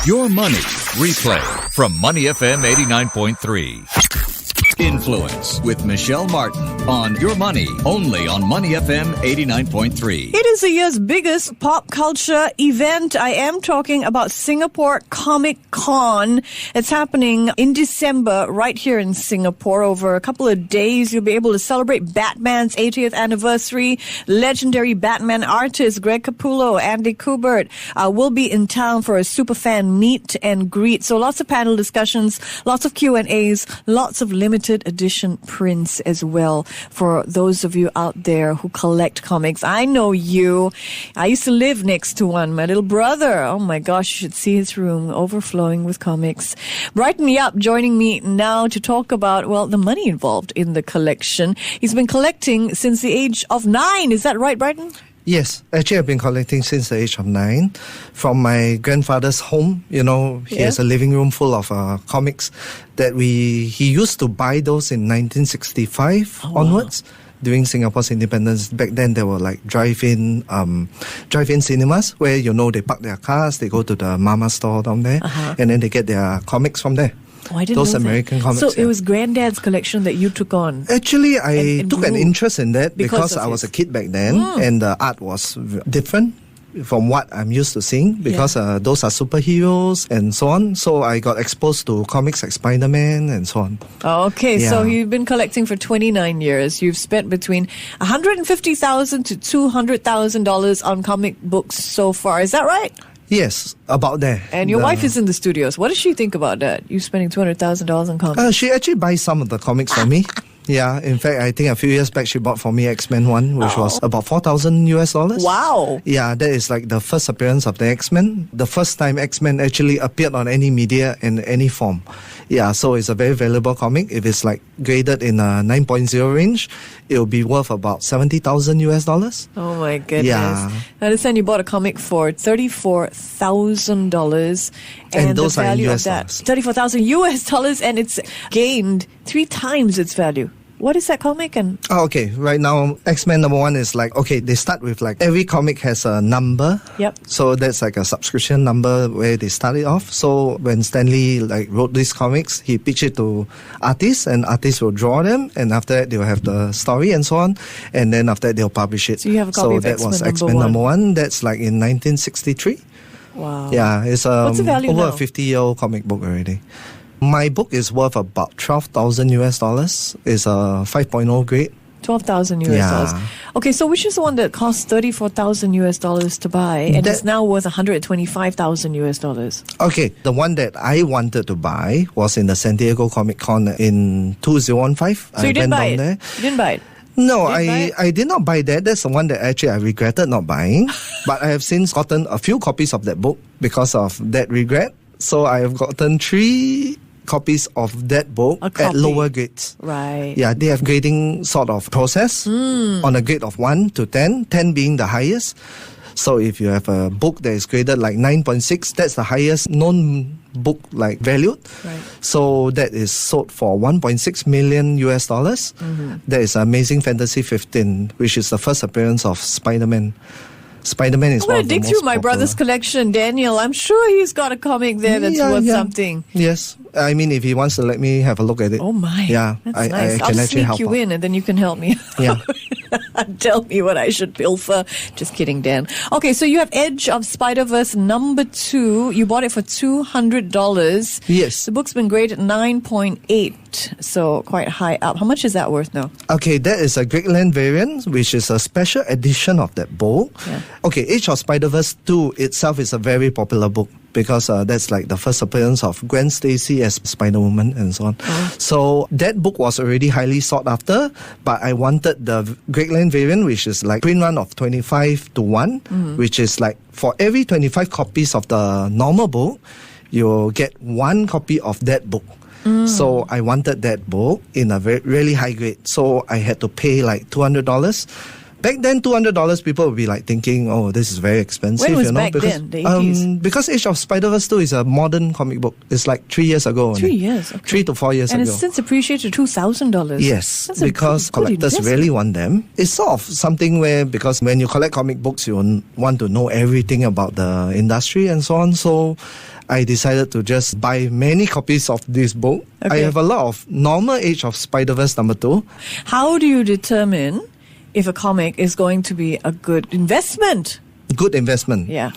Your Money Replay from Money FM 89.3. Influence with Michelle Martin on Your Money, only on Money FM 89.3. It is the year's biggest pop culture event. I am talking about Singapore Comic Con. It's happening in December right here in Singapore. Over a couple of days, you'll be able to celebrate Batman's 80th anniversary. Legendary Batman artist Greg Capullo, Andy Kubert will be in town for a superfan meet and greet. So lots of panel discussions, lots of Q&As, lots of limited edition prints as well for those of you out there who collect comics. I know you. I used to live next to one. My little brother. Oh my gosh, you should see his room overflowing with comics. Brighton Yap joining me now to talk about, well, the money involved in the collection. He's been collecting since the age of 9. Is that right, Brighton? Yes, actually I've been collecting since the age of 9 from my grandfather's home. You know, he has a living room full of comics that he used to buy those in 1965 onwards. During Singapore's independence. Back then there were like drive-in cinemas where, you know, they park their cars, they go to the mama store down there, and then they get their comics from there. Oh, I didn't Those know American that. comics. So it was Granddad's collection that you took on? Actually, I took an interest in that because I was a kid back then, and the art was different from what I'm used to seeing, because those are superheroes and so on. So I got exposed to comics like Spider-Man and so on. Okay, so you've been collecting for 29 years. You've spent between $150,000 to $200,000 on comic books so far. Is that right? Yes, about there. And your wife is in the studios. What does she think about that? You spending $200,000 on comics? She actually buys some of the comics for me. Yeah, in fact, I think a few years back she bought for me X-Men 1, which was about $4,000. Wow. Yeah, that is like the first appearance of the X-Men. The first time X-Men actually appeared on any media in any form. Yeah, so it's a very valuable comic. If it's like graded in a 9.0 range, it will be worth about $70,000. Oh my goodness. Yeah. I understand you bought a comic for $34,000. And those the value are of that, US $34,000, and it's gained 3 times its value. What is that comic? And okay, right now X-Men #1 is like, okay, they start with like every comic has a number. Yep. So that's like a subscription number where they start it off. So when Stanley like wrote these comics, he pitched it to artists, and artists will draw them, and after that they'll have the story and so on, and then after that they'll publish it. So you have a copy of that was X-Men #1. That's like in 1963. wow. Yeah, it's What's the value over now? a 50-year-old comic book already. My book is worth about $12,000. It's a 5.0 grade. $12,000. Yeah. Okay, so which is the one that cost $34,000 to buy, and it's now worth $125,000? Okay, the one that I wanted to buy was in the San Diego Comic Con in 2015. So you didn't buy it? There. You didn't buy it? No, I did not buy that. That's the one that actually I regretted not buying. But I have since gotten a few copies of that book because of that regret. So I have gotten 3 copies of that book at lower grades. Right. Yeah, they have grading sort of process on a grade of 1 to 10, 10 being the highest. So if you have a book that is graded like 9.6, that's the highest known book like valued. Right. So that is sold for $1.6 million. That is Amazing Fantasy 15, which is the first appearance of Spider-Man. Spider-Man is one of the most I'm going to dig through my popular. brother's collection, Daniel. I'm sure he's got a comic there that's worth something. Yes. I mean, if he wants to let me have a look at it. Oh my. Yeah. That's I nice. can I'll actually sneak help you out. in, and then you can help me. Yeah. Tell me what I should pilfer. Just kidding, Dan. Okay, so you have Edge of Spider-Verse #2. You bought it for $200. Yes. The book's been graded 9.8, so quite high up. How much is that worth now? Okay, that is a Greatland variant, which is a special edition of that book. Yeah. Okay, Age of Spider-Verse 2 itself is a very popular book because that's like the first appearance of Gwen Stacy as Spider-Woman and so on. So that book was already highly sought after, but I wanted the Greatland variant, which is like print run of 25 to 1, which is like for every 25 copies of the normal book, you'll get 1 copy of that book. So I wanted that book in a really high grade. So I had to pay like $200. Back then, $200, people would be like thinking, oh, this is very expensive. When was you know? back because, then, the 80s? Because Age of Spider-Verse 2 is a modern comic book. It's like 3 years ago. 3 years? Okay. 3 to 4 years And ago. it's since appreciated to $2,000. Yes, That's a because good collectors investment. really want them. It's sort of something where, because when you collect comic books, you want to know everything about the industry and so on. So I decided to just buy many copies of this book. I Okay. have a lot of Normal Age of Spider-Verse #2. How do you determine if a comic is going to be a good investment? Good investment. Yeah.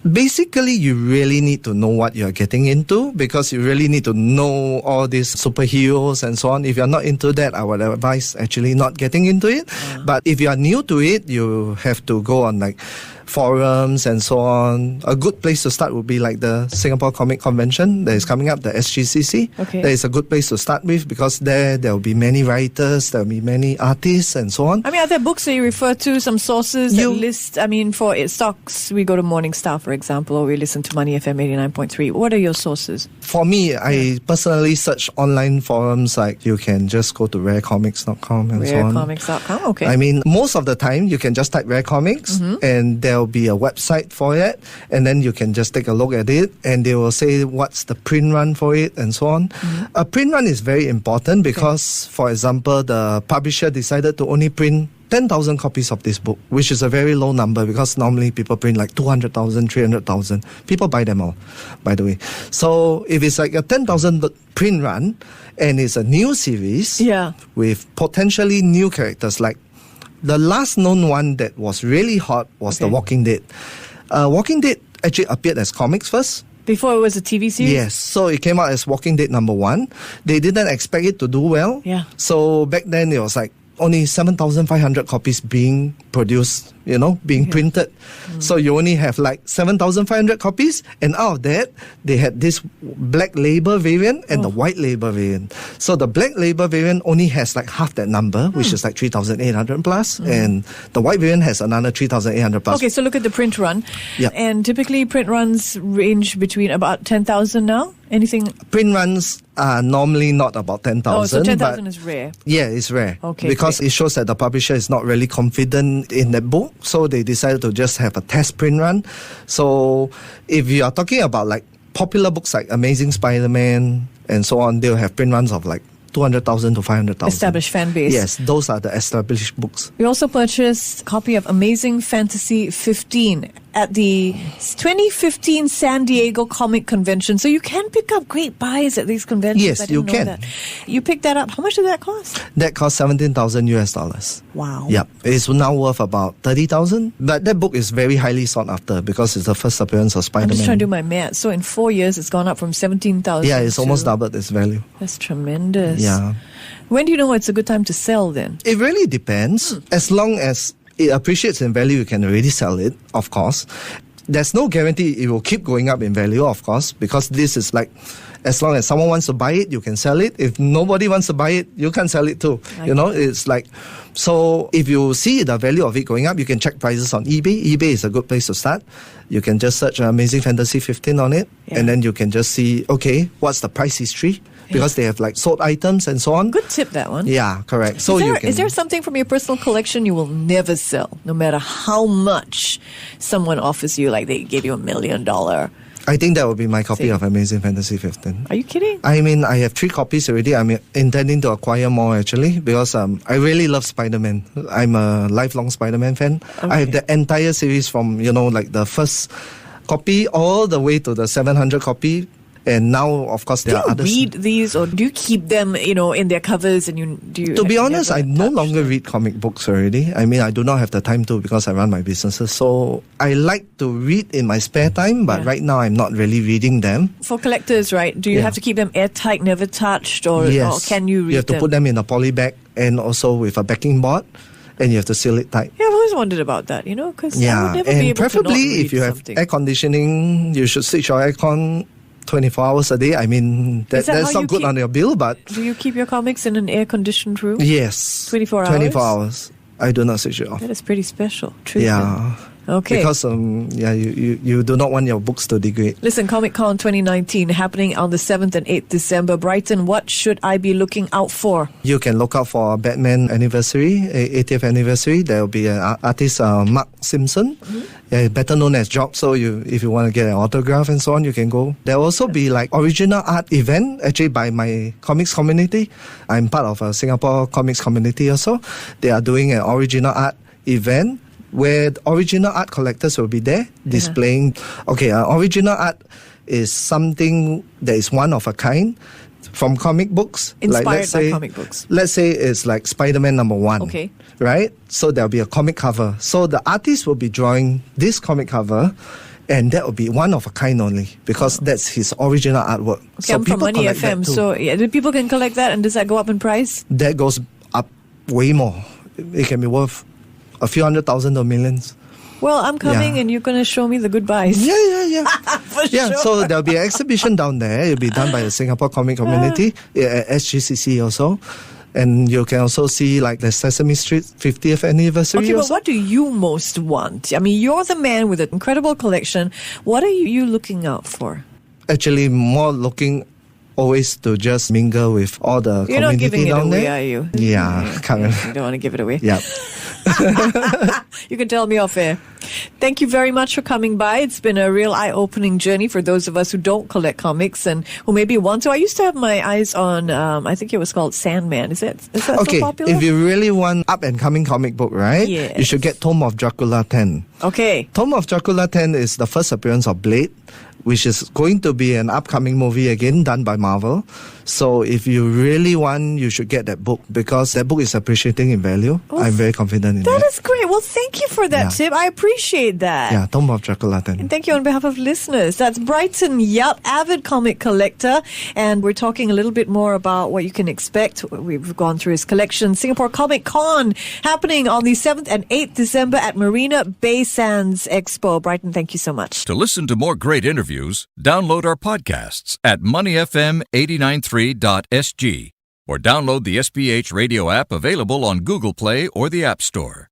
Basically, you really need to know what you're getting into, because you really need to know all these superheroes and so on. If you're not into that, I would advise actually not getting into it. But if you are new to it, you have to go on like forums and so on. A good place to start would be like the Singapore Comic Convention that is coming up, the SGCC. Okay. That is a good place to start with, because there will be many writers, there will be many artists and so on. I mean, are there books that you refer to, some sources that You- list, I mean, for stocks, we go to Morningstar, for example, or we listen to Money FM 89.3. What are your sources? For me, I personally search online forums, like you can just go to rarecomics.com and so on. Rarecomics.com, okay. I mean, most of the time you can just type Rare Comics and there'll be a website for it, and then you can just take a look at it and they will say what's the print run for it and so on. A print run is very important because, for example, the publisher decided to only print 10,000 copies of this book, which is a very low number because normally people print like 200,000, 300,000. People buy them all, by the way. So if it's like a 10,000 print run and it's a new series Yeah. with potentially new characters, like the last known one that was really hot was The Okay. Walking Dead. Walking Dead actually appeared as comics first. Before it was a TV series? Yes, so it came out as Walking Dead #1. They didn't expect it to do well. Yeah. So back then it was like only 7,500 copies being produced, being printed. So you only have like 7,500 copies, and out of that, they had this black label variant and the white label variant. So the black label variant only has like half that number, which is like 3,800 plus, and the white variant has another 3,800 plus. Okay, so look at the print run. Yeah. And typically print runs range between about 10,000 now? Anything? Print runs are normally not about 10,000. Oh, so 10,000 but is rare. yeah, it's rare. Okay, because great. it shows that the publisher is not really confident in the book, so they decided to just have a test print run. So if you are talking about like popular books like Amazing Spider-Man and so on, they'll have print runs of like 200,000 to 500,000. Established fan base. Yes, those are the established books. We also purchased a copy of Amazing Fantasy 15 at the 2015 San Diego Comic Convention. So you can pick up great buys at these conventions. Yes, I didn't you know can. That. You picked that up. How much did that cost? That cost $17,000. Wow. Yep, it's now worth about 30,000. But that book is very highly sought after because it's the first appearance of I'm Spider-Man. just trying to do my math. So in 4 years, it's gone up from 17,000. Yeah, it's almost to- doubled its value. That's tremendous. Yeah. When do you know it's a good time to sell then? It really depends. As long as it appreciates in value, you can already sell it, of course. There's no guarantee it will keep going up in value, of course, because this is like, as long as someone wants to buy it, you can sell it. If nobody wants to buy it, you can sell it too. It's like, so if you see the value of it going up, you can check prices on eBay. eBay is a good place to start. You can just search Amazing Fantasy 15 on it, and then you can just see, okay, what's the price history? Because they have like sold items and so on. Good tip, that one. Yeah, correct. So Is there something from your personal collection you will never sell, no matter how much someone offers you, like they gave you $1 million? I think that would be my copy of Amazing Fantasy 15. Are you kidding? I mean, I have 3 copies already. I'm intending to acquire more actually because I really love Spider-Man. I'm a lifelong Spider-Man fan. Okay. I have the entire series from, like the first copy all the way to the 700 copy. And now, of course, there are Do you others. read these, or do you keep them, in their covers? And To be honest, I no longer read comic books already. I mean, I do not have the time to because I run my businesses. So I like to read in my spare time, but right now I'm not really reading them. For collectors, right? Do you have to keep them airtight, never touched, or can you read them? You have to put them in a poly bag and also with a backing board, and you have to seal it tight. Yeah, I've always wondered about that, because I would never be and able to not preferably read if you have something. air conditioning, you should switch your aircon 24 hours a day. I mean, Is that how that's you not good keep- on your bill, but Do you keep your comics in an air-conditioned room? yes. 24 hours? 24 hours. I do not switch it off. That is pretty special. Treatment. Yeah. Okay. Because you do not want your books to degrade. Listen, Comic Con 2019 happening on the 7th and 8th December. Brighton, what should I be looking out for? You can look out for Batman anniversary, 80th anniversary. There will be an artist, Mark Simpson, better known as Jock. So if you want to get an autograph and so on, you can go. There will also be like original art event, actually by my comics community. I'm part of a Singapore comics community also. They are doing an original art event where the original art collectors will be there displaying. Okay, original art is something that is one of a kind from comic books. Inspired by comic books. Let's say it's like Spider-Man #1. Okay. Right? So there'll be a comic cover. So the artist will be drawing this comic cover, and that will be one of a kind only, because that's his original artwork. Okay, So I'm from people Money collect that FM, too. so people can collect that, and does that go up in price? That goes up way more. It can be worth a few $100,000 to millions. Well, I'm coming, Yeah. and you're going to show me the good buys. Yeah. For Yeah, sure. so there'll be an exhibition down there. It'll be done by the Singapore comic community at SGCC also. And you can also see like the Sesame Street 50th anniversary Okay, but also. what do you most want? I mean, you're the man with an incredible collection. What are you looking out for? Actually, more looking always to just mingle with all the You're not community giving it down away, there. are you? Yeah, can't. You don't want to give it away. Yeah. You can tell me off air. Thank you very much for coming by. It's been a real eye-opening journey for those of us who don't collect comics and who maybe want to. I used to have my eyes on, I think it was called Sandman. Is that Okay, so popular? if you really want up-and-coming comic book, right? Yes. You should get Tome of Dracula 10. Okay. Tome of Dracula 10 is the first appearance of Blade, which is going to be an upcoming movie again done by Marvel. So if you really want, you should get that book, because that book is appreciating in value. I'm very confident in that. That is great. Well, thank you for that Yeah. tip. I appreciate that. Yeah, Tome of Dracula 10. And thank you on behalf of listeners. That's Brighton Yap, avid comic collector. And we're talking a little bit more about what you can expect. We've gone through his collection. Singapore Comic Con happening on the 7th and 8th December at Marina Bay Sands Expo. Brighton, thank you so much. To listen to more great interviews, download our podcasts at moneyfm893.sg or download the SPH radio app available on Google Play or the App Store.